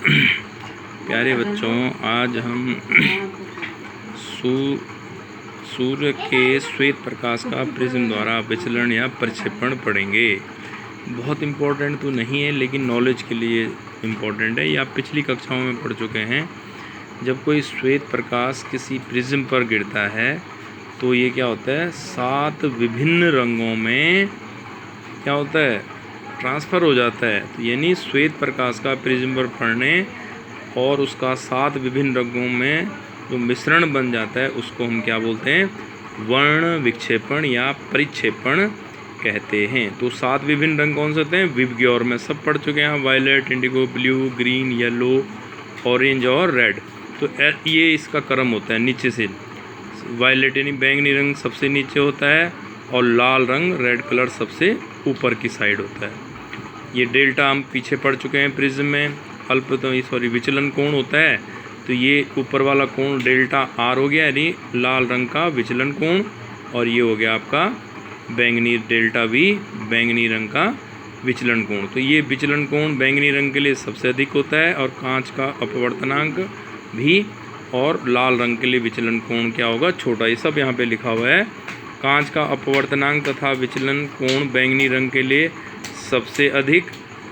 प्यारे बच्चों, आज हम सूर्य के श्वेत प्रकाश का प्रिज्म द्वारा विचलन या प्रक्षेपण पढ़ेंगे। बहुत इम्पोर्टेंट तो नहीं है, लेकिन नॉलेज के लिए इम्पोर्टेंट है। ये आप पिछली कक्षाओं में पढ़ चुके हैं। जब कोई श्वेत प्रकाश किसी प्रिज्म पर गिरता है तो ये क्या होता है, 7 विभिन्न रंगों में क्या होता है, ट्रांसफ़र हो जाता है। तो यानी श्वेत प्रकाश का प्रिज्म पर पड़ने और उसका 7 विभिन्न रंगों में जो मिश्रण बन जाता है उसको हम क्या बोलते हैं, वर्ण विक्षेपण या परिक्षेपण कहते हैं। तो 7 विभिन्न रंग कौन से होते हैं, विबग्योर में सब पढ़ चुके हैं, violet, indigo, blue, green, yellow, orange और रेड। तो ये इसका क्रम होता है नीचे से। वायलेट यानी बैंगनी रंग सबसे नीचे होता है और लाल रंग, रेड कलर, सबसे ऊपर की साइड होता है। ये डेल्टा हम पीछे पढ़ चुके हैं प्रिज्म में। विचलन कोण होता है, तो ये ऊपर वाला कोण डेल्टा आर हो गया, यानी लाल रंग का विचलन कोण, और ये हो गया आपका बैंगनी डेल्टा वी, बैंगनी रंग का विचलन कोण। तो ये विचलन कोण बैंगनी रंग के लिए सबसे अधिक होता है और कांच का अपवर्तनांक भी, और लाल रंग के लिए विचलन कोण क्या होगा, छोटा। ये सब यहाँ पे लिखा हुआ है। कांच का अपवर्तनांक तथा विचलन कोण बैंगनी रंग के लिए सबसे अधिक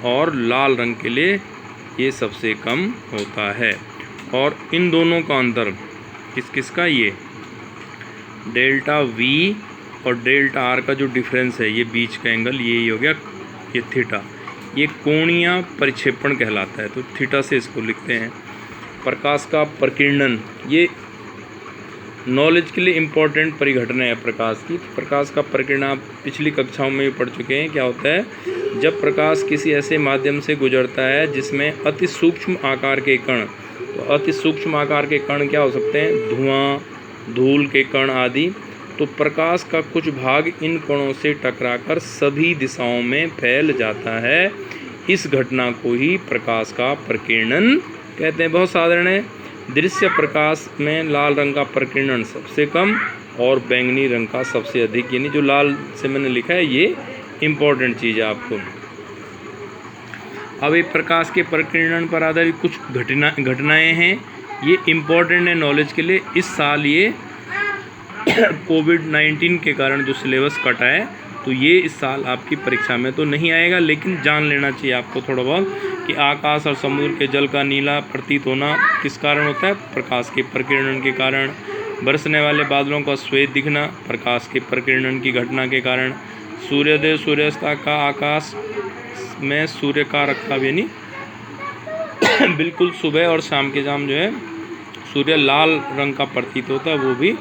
और लाल रंग के लिए ये सबसे कम होता है। और इन दोनों का अंतर किस किस का, ये डेल्टा वी और डेल्टा आर का जो डिफरेंस है, ये बीच का एंगल, ये हो गया ये थीटा, ये कोणीय परिक्षेपण कहलाता है। तो थीटा से इसको लिखते हैं। प्रकाश का प्रकीर्णन, ये नॉलेज के लिए इम्पोर्टेंट परिघटना है प्रकाश की। प्रकाश का प्रकीर्णन आप पिछली कक्षाओं में भी पढ़ चुके हैं। क्या होता है, जब प्रकाश किसी ऐसे माध्यम से गुजरता है जिसमें अति सूक्ष्म आकार के कण, तो अति सूक्ष्म आकार के कण क्या हो सकते हैं, धुआं, धूल के कण आदि। तो प्रकाश का कुछ भाग इन कणों से टकराकर सभी दिशाओं में फैल जाता है। इस घटना को ही प्रकाश का प्रकीर्णन कहते हैं। बहुत साधारण है। दृश्य प्रकाश में लाल रंग का प्रकीर्णन सबसे कम और बैंगनी रंग का सबसे अधिक, यानी जो लाल से मैंने लिखा है ये इम्पोर्टेंट चीज़ है आपको। अब एक प्रकाश के प्रकीर्णन पर आधारित कुछ घटनाएं हैं, ये इम्पोर्टेंट है नॉलेज के लिए। इस साल ये कोविड-19 के कारण जो सिलेबस कटा है, तो ये इस साल आपकी परीक्षा में तो नहीं आएगा, लेकिन जान लेना चाहिए आपको थोड़ा बहुत कि आकाश और समुद्र के जल का नीला प्रतीत होना किस कारण होता है, प्रकाश के प्रकीर्णन के कारण। बरसने वाले बादलों का श्वेत दिखना प्रकाश के प्रकीर्णन की घटना के कारण। सूर्योदय सूर्यास्त का आकाश में सूर्य का रक्तचाप, यानी बिल्कुल सुबह और शाम के शाम जो है सूर्य लाल रंग का प्रतीत होता है, वो भी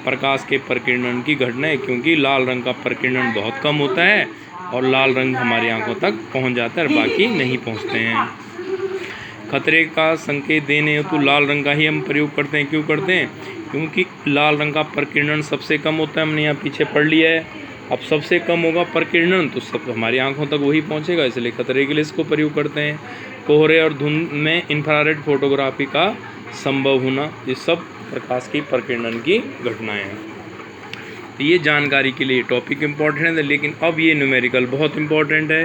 प्रकाश के प्रकीर्णन की घटना है, क्योंकि लाल रंग का प्रकीर्णन बहुत कम होता है और लाल रंग हमारी आंखों तक पहुंच जाता है और बाकी नहीं पहुंचते हैं। खतरे का संकेत देने हेतु लाल रंग का ही हम प्रयोग करते हैं। क्यों करते हैं, क्योंकि लाल रंग का प्रकीर्णन सबसे कम होता है। हमने यहाँ पीछे पढ़ लिया है। अब सबसे कम होगा प्रकीर्णन तो सब हमारी आंखों तक वही पहुँचेगा, इसलिए खतरे के लिए इसको प्रयोग करते हैं। कोहरे और धुंध में इंफ्रारेड फोटोग्राफी का संभव होना, ये सब प्रकाश की प्रकीर्णन की घटनाएं हैं। तो ये जानकारी के लिए टॉपिक इम्पोर्टेंट है, लेकिन अब ये न्यूमेरिकल बहुत इम्पोर्टेंट है।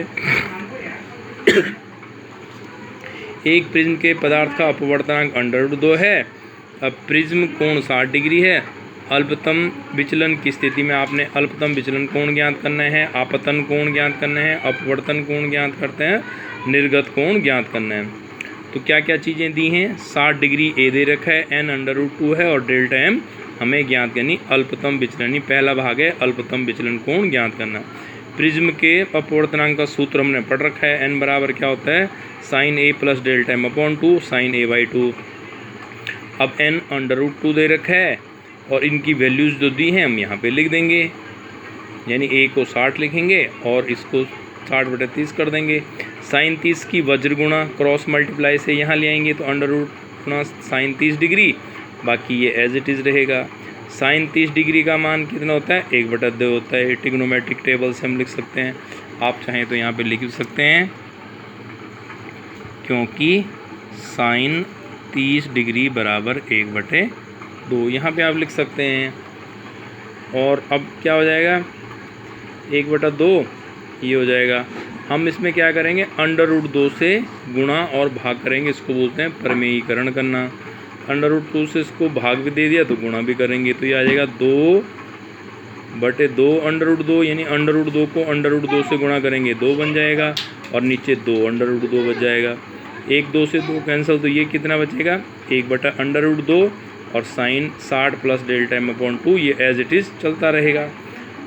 एक प्रिज्म के पदार्थ का अपवर्तनांक √2 है। अब प्रिज्म कोण 60 डिग्री है। अल्पतम विचलन की स्थिति में आपने अल्पतम विचलन कोण ज्ञात करना है, आपतन कोण ज्ञात करना है, अपवर्तन कोण ज्ञात करते हैं, निर्गत कोण ज्ञात करना है। तो क्या क्या चीज़ें दी हैं, 60 डिग्री ए दे रखा है, n√2 है और डेल्टा m हमें ज्ञात करनी। अल्पतम विचलन, पहला भाग है अल्पतम विचलन कोण ज्ञात करना। प्रिज्म के अपवर्तनांक का सूत्र हमने पढ़ रखा है, n बराबर क्या होता है, sin a plus delta m/2 sin a/2। अब n√2 दे रखा है और इनकी वैल्यूज़ जो दी हैं हम यहाँ पे लिख देंगे, यानी a को 60 लिखेंगे और इसको 60/30 कर देंगे। sin 30 की वज्र गुणा क्रॉस मल्टीप्लाई से यहाँ ले आएंगे, तो √ गुणा sin 30 डिग्री, बाकी ये एज इट इज़ रहेगा। sin 30 डिग्री का मान कितना होता है, 1/2 होता है। ट्रिग्नोमेट्रिक टेबल से हम लिख सकते हैं, आप चाहें तो यहाँ पे लिख सकते हैं, क्योंकि sin 30 डिग्री बराबर 1/2 यहाँ पे आप लिख सकते हैं। और अब क्या हो जाएगा, 1/2 ये हो जाएगा। हम इसमें क्या करेंगे, √2 से गुणा और भाग करेंगे, इसको बोलते हैं प्रमेयीकरण करना। √2 से इसको भाग भी दे दिया तो गुणा भी करेंगे, तो ये आ जाएगा 2/2 √2, यानी √2 को √2 से गुणा करेंगे 2 बन जाएगा, और नीचे 2 √2 बच जाएगा। 1 2 से 2 कैंसिल, तो ये कितना बचेगा, 1/√2 और साइन 60 प्लस डेल्टा m/2, ये एज इट इज़ चलता रहेगा।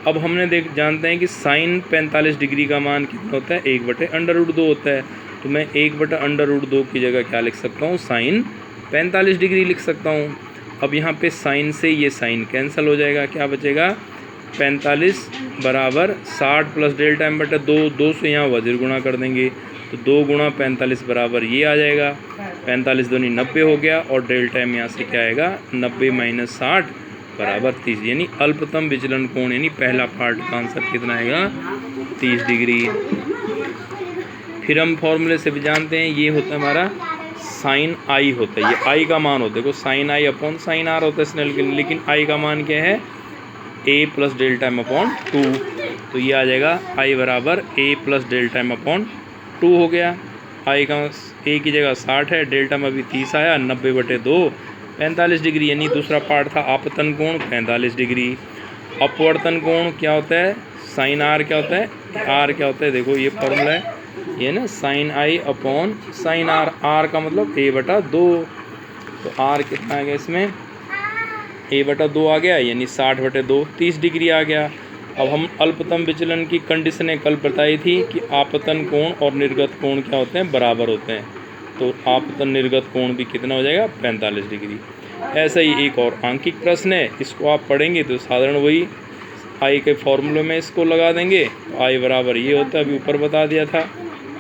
अब हमने जानते हैं कि साइन 45 डिग्री का मान कितना होता है, 1/√2 होता है। तो मैं 1/√2 की जगह क्या लिख सकता हूँ, साइन 45 डिग्री लिख सकता हूँ। अब यहाँ पे साइन से ये साइन कैंसिल हो जाएगा, क्या बचेगा, 45 बराबर 60 प्लस डेल्टा m/2, 2 से यहाँ वज्र गुणा कर देंगे, तो 2 गुणा 45 बराबर ये आ जाएगा, 45 दूनी 90 हो गया, और डेल्टा m यहाँ से क्या आएगा, 90 - 60 बराबर 30, यानी अल्पतम विचलन कोण, यानी पहला पार्ट का आंसर कितना आएगा, 30 डिग्री। फिर हम फॉर्मूले से भी जानते हैं, ये होता है हमारा साइन आई होता है, ये आई का मान होता है, देखो sine i upon sine r होता है स्नेल के लिए, लेकिन आई का मान क्या है, a प्लस डेल्टा m/2, तो ये आ जाएगा आई बराबर a प्लस डेल्टा m/2 हो गया। आई का a की जगह 60 है, डेल्टा में भी 30 आया, 90/2 45 डिग्री, यानी दूसरा पार्ट था आपतन कोण 45 डिग्री। अपवर्तन कोण क्या होता है, साइन आर क्या होता है, आर क्या होता है, देखो ये फॉर्मूला है, ये ना sine i upon sine r, r का मतलब a/2, तो आर कितना आ गया इसमें, a/2 आ गया, यानी 60/2 30 डिग्री आ गया। अब हम अल्पतम विचलन की कंडीशनें कल बताई थी कि आपतन कोण और निर्गत कोण क्या होते हैं, बराबर होते हैं, तो आपतन निर्गत कोण भी कितना हो जाएगा, 45 डिग्री। ऐसा ही एक और आंकिक प्रश्न है, इसको आप पढ़ेंगे तो साधारण वही आई के फॉर्मूले में इसको लगा देंगे, तो आई बराबर ये होता है, अभी ऊपर बता दिया था,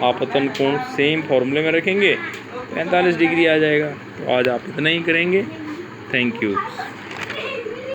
आपतन कोण सेम फॉर्मूले में रखेंगे 45 डिग्री आ जाएगा। तो आज आप इतना ही करेंगे, थैंक यू।